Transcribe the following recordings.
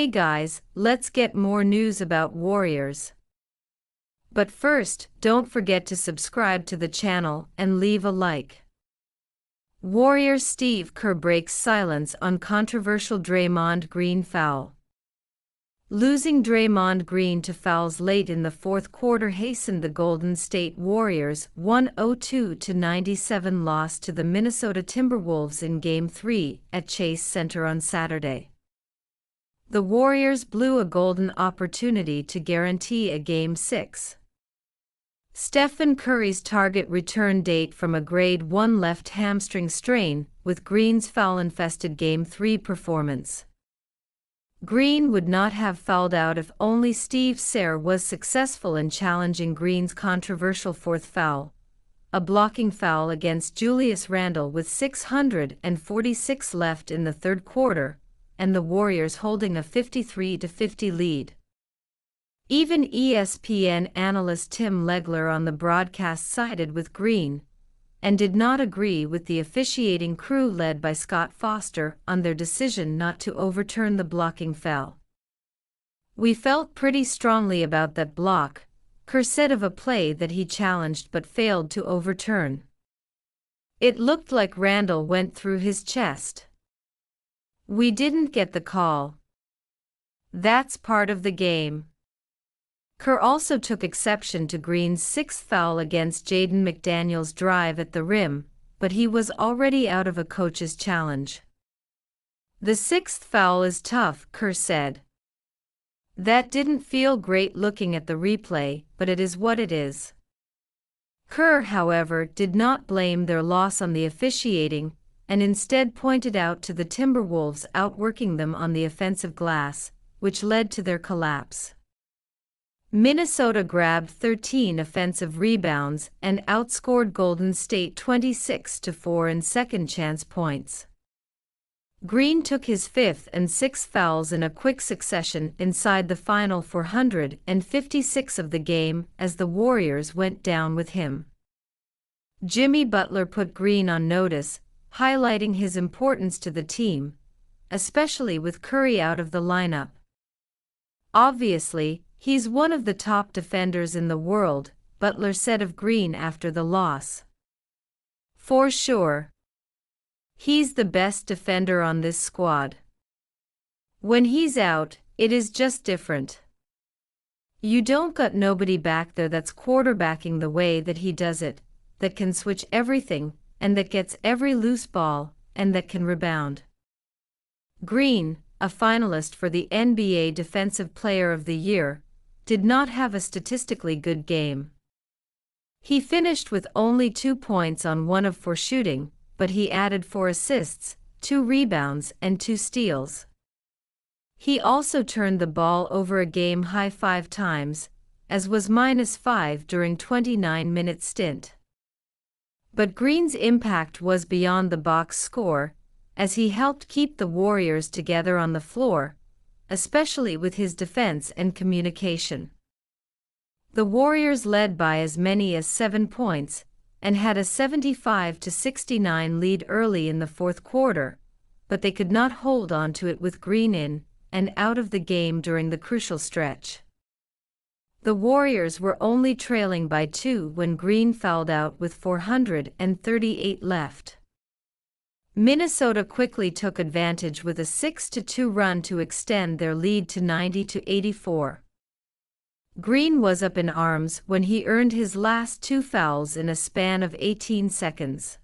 Hey guys, let's get more news about Warriors. But first, don't forget to subscribe to the channel and leave a like. Warriors Steve Kerr breaks silence on controversial Draymond Green foul. Losing Draymond Green to fouls late in the fourth quarter hastened the Golden State Warriors' 102-97 loss to the Minnesota Timberwolves in Game 3 at Chase Center on Saturday. The Warriors blew a golden opportunity to guarantee a Game 6. Stephen Curry's target return date from a Grade 1 left hamstring strain, with Green's foul-infested Game 3 performance. Green would not have fouled out if only Steve Kerr was successful in challenging Green's controversial fourth foul, a blocking foul against Julius Randle with 646 left in the third quarter, and the Warriors holding a 53-50 lead. Even ESPN analyst Tim Legler on the broadcast sided with Green, and did not agree with the officiating crew led by Scott Foster on their decision not to overturn the blocking foul. "We felt pretty strongly about that block," Kerr said of a play that he challenged but failed to overturn. "It looked like Randle went through his chest. We didn't get the call. That's part of the game." Kerr also took exception to Green's sixth foul against Jaden McDaniels' drive at the rim, but he was already out of a coach's challenge. "The sixth foul is tough," Kerr said. "That didn't feel great looking at the replay, but it is what it is." Kerr, however, did not blame their loss on the officiating, and instead pointed out to the Timberwolves outworking them on the offensive glass, which led to their collapse. Minnesota grabbed 13 offensive rebounds and outscored Golden State 26-4 in second-chance points. Green took his fifth and sixth fouls in a quick succession inside the final 456 of the game as the Warriors went down with him. Jimmy Butler put Green on notice, highlighting his importance to the team, especially with Curry out of the lineup. "Obviously, he's one of the top defenders in the world," Butler said of Green after the loss. "For sure. He's the best defender on this squad. When he's out, it is just different. You don't got nobody back there that's quarterbacking the way that he does it, that can switch everything, and that gets every loose ball, and that can rebound." Green, a finalist for the NBA Defensive Player of the Year, did not have a statistically good game. He finished with only 2 points on 1 of 4 shooting, but he added 4 assists, 2 rebounds and 2 steals. He also turned the ball over a game-high 5 times, as was -5 during 29-minute stint. But Green's impact was beyond the box score, as he helped keep the Warriors together on the floor, especially with his defense and communication. The Warriors led by as many as 7 points, and had a 75-69 lead early in the fourth quarter, but they could not hold on to it with Green in and out of the game during the crucial stretch. The Warriors were only trailing by 2 when Green fouled out with 438 left. Minnesota quickly took advantage with a 6-2 run to extend their lead to 90-84. Green was up in arms when he earned his last 2 fouls in a span of 18 seconds.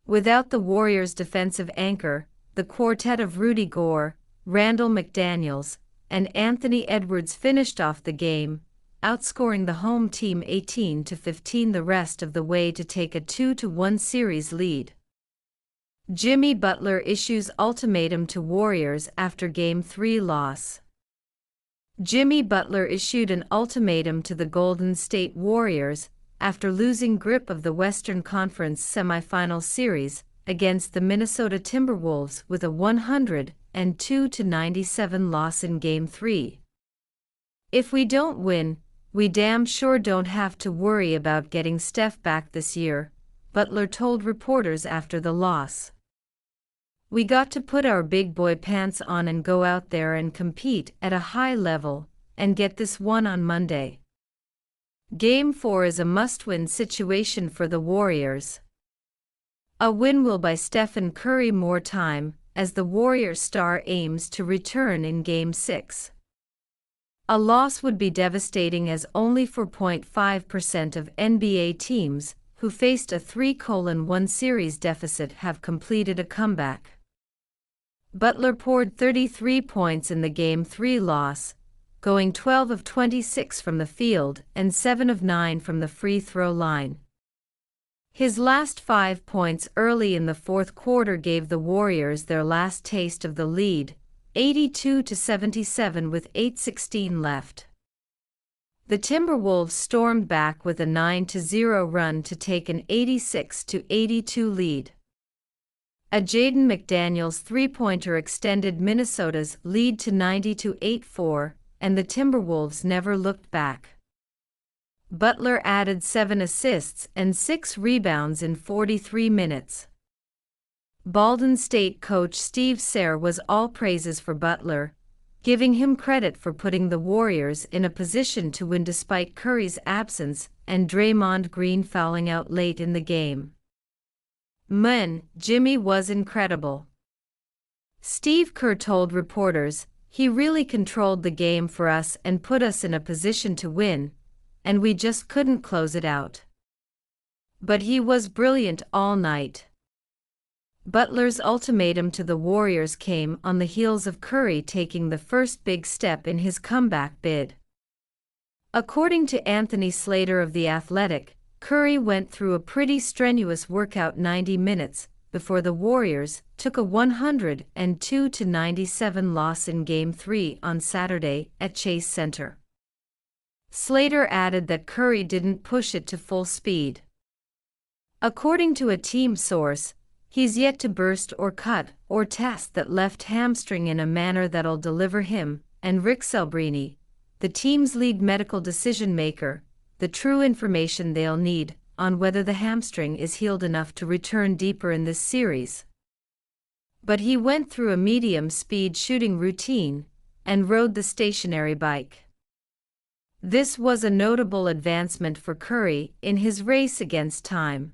Without the Warriors' defensive anchor, the quartet of Rudy Gobert, Randle McDaniels, and Anthony Edwards finished off the game, outscoring the home team 18-15 the rest of the way to take a 2-1 series lead. Jimmy Butler issues ultimatum to Warriors after Game 3 loss. Jimmy Butler issued an ultimatum to the Golden State Warriors after losing grip of the Western Conference semifinal series against the Minnesota Timberwolves with a 102-97 loss in Game 3. "If we don't win, we damn sure don't have to worry about getting Steph back this year," Butler told reporters after the loss. We got to put our big boy pants on and go out there and compete at a high level, and get this one on Monday. Game 4 is a must-win situation for the Warriors. A win will buy Stephen Curry more time, as the Warrior star aims to return in Game 6. A loss would be devastating, as only 4.5% of NBA teams who faced a 3:1 series deficit have completed a comeback. Butler poured 33 points in the Game 3 loss, going 12 of 26 from the field and 7 of 9 from the free throw line. His last 5 points early in the fourth quarter gave the Warriors their last taste of the lead, 82-77 with 8:16 left. The Timberwolves stormed back with a 9-0 run to take an 86-82 lead. A Jaden McDaniels three-pointer extended Minnesota's lead to 90-84, and the Timberwolves never looked back. Butler added 7 assists and 6 rebounds in 43 minutes. Golden State coach Steve Kerr was all praises for Butler, giving him credit for putting the Warriors in a position to win despite Curry's absence and Draymond Green fouling out late in the game. "Man, Jimmy was incredible," Steve Kerr told reporters. "He really controlled the game for us and put us in a position to win, and we just couldn't close it out. But he was brilliant all night." Butler's ultimatum to the Warriors came on the heels of Curry taking the first big step in his comeback bid. According to Anthony Slater of The Athletic, Curry went through a pretty strenuous workout 90 minutes before the Warriors took a 102-97 loss in Game 3 on Saturday at Chase Center. Slater added that Curry didn't push it to full speed. According to a team source, he's yet to burst or cut or test that left hamstring in a manner that'll deliver him and Rick Celebrini, the team's lead medical decision-maker, the true information they'll need on whether the hamstring is healed enough to return deeper in this series. But he went through a medium-speed shooting routine and rode the stationary bike. This was a notable advancement for Curry in his race against time.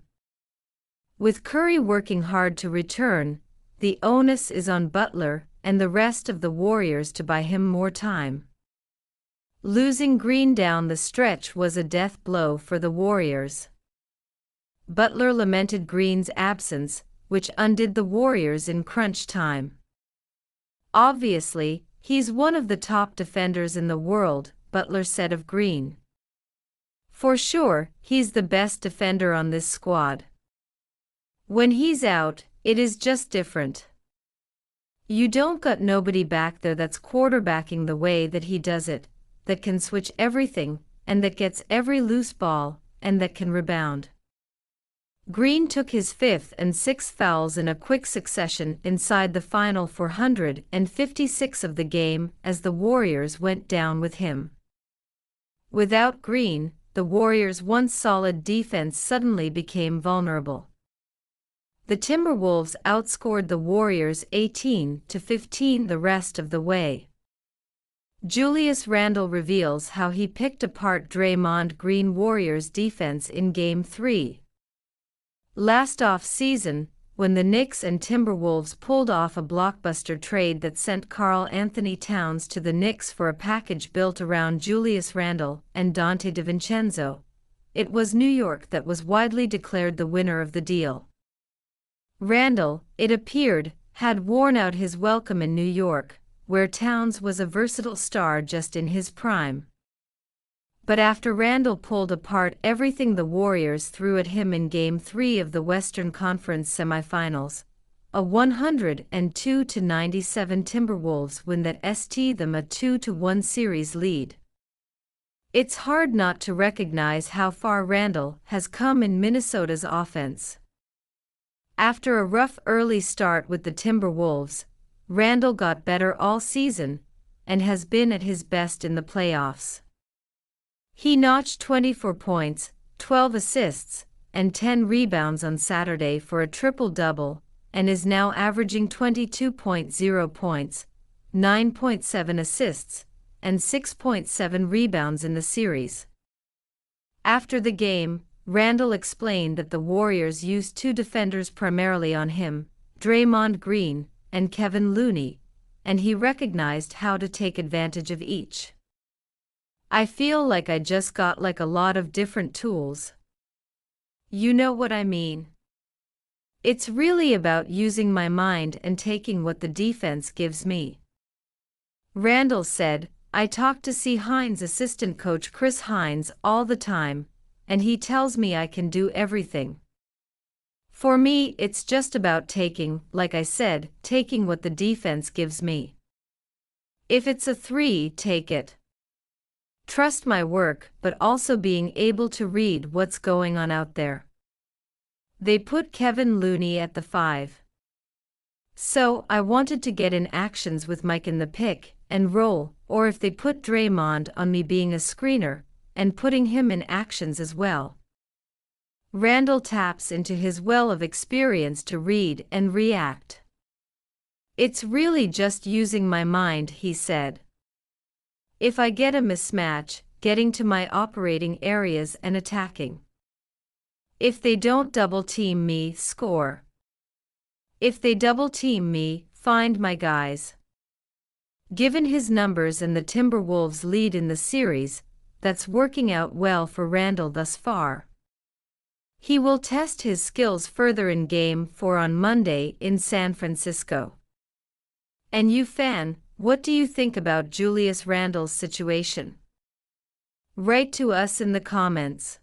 With Curry working hard to return, the onus is on Butler and the rest of the Warriors to buy him more time. Losing Green down the stretch was a death blow for the Warriors. Butler lamented Green's absence, which undid the Warriors in crunch time. "Obviously, he's one of the top defenders in the world," Butler said of Green. "For sure, he's the best defender on this squad. When he's out, it is just different. You don't got nobody back there that's quarterbacking the way that he does it, that can switch everything, and that gets every loose ball, and that can rebound." Green took his 5th and 6th fouls in a quick succession inside the final 456 of the game as the Warriors went down with him. Without Green, the Warriors' once solid defense suddenly became vulnerable. The Timberwolves outscored the Warriors 18-15 the rest of the way. Julius Randle reveals how he picked apart Draymond Green Warriors defense in Game 3. Last off-season, when the Knicks and Timberwolves pulled off a blockbuster trade that sent Karl Anthony Towns to the Knicks for a package built around Julius Randle and Dante DiVincenzo, it was New York that was widely declared the winner of the deal. Randle, it appeared, had worn out his welcome in New York, where Towns was a versatile star just in his prime. But after Randle pulled apart everything the Warriors threw at him in Game 3 of the Western Conference semifinals, a 102-97 Timberwolves win that st them a 2-1 series lead. It's hard not to recognize how far Randle has come in Minnesota's offense. After a rough early start with the Timberwolves, Randle got better all season and has been at his best in the playoffs. He notched 24 points, 12 assists, and 10 rebounds on Saturday for a triple-double, and is now averaging 22.0 points, 9.7 assists, and 6.7 rebounds in the series. After the game, Randle explained that the Warriors used two defenders primarily on him, Draymond Green and Kevin Looney, and he recognized how to take advantage of each. "I feel like I just got like a lot of different tools. You know what I mean? It's really about using my mind and taking what the defense gives me." Randle said, "I talk to C. Hines' assistant coach Chris Hines all the time, and he tells me I can do everything. For me, it's just about taking, like I said, taking what the defense gives me. If it's a 3, take it. Trust my work, but also being able to read what's going on out there." They put Kevin Looney at the 5. "So I wanted to get in actions with Mike in the pick and roll, or if they put Draymond on me being a screener, and putting him in actions as well." Randle taps into his well of experience to read and react. "It's really just using my mind," he said. "If I get a mismatch, getting to my operating areas and attacking. If they don't double-team me, score. If they double-team me, find my guys." Given his numbers and the Timberwolves' lead in the series, that's working out well for Randle thus far. He will test his skills further in Game 4 on Monday in San Francisco. And you fan, what do you think about Julius Randle's situation? Write to us in the comments.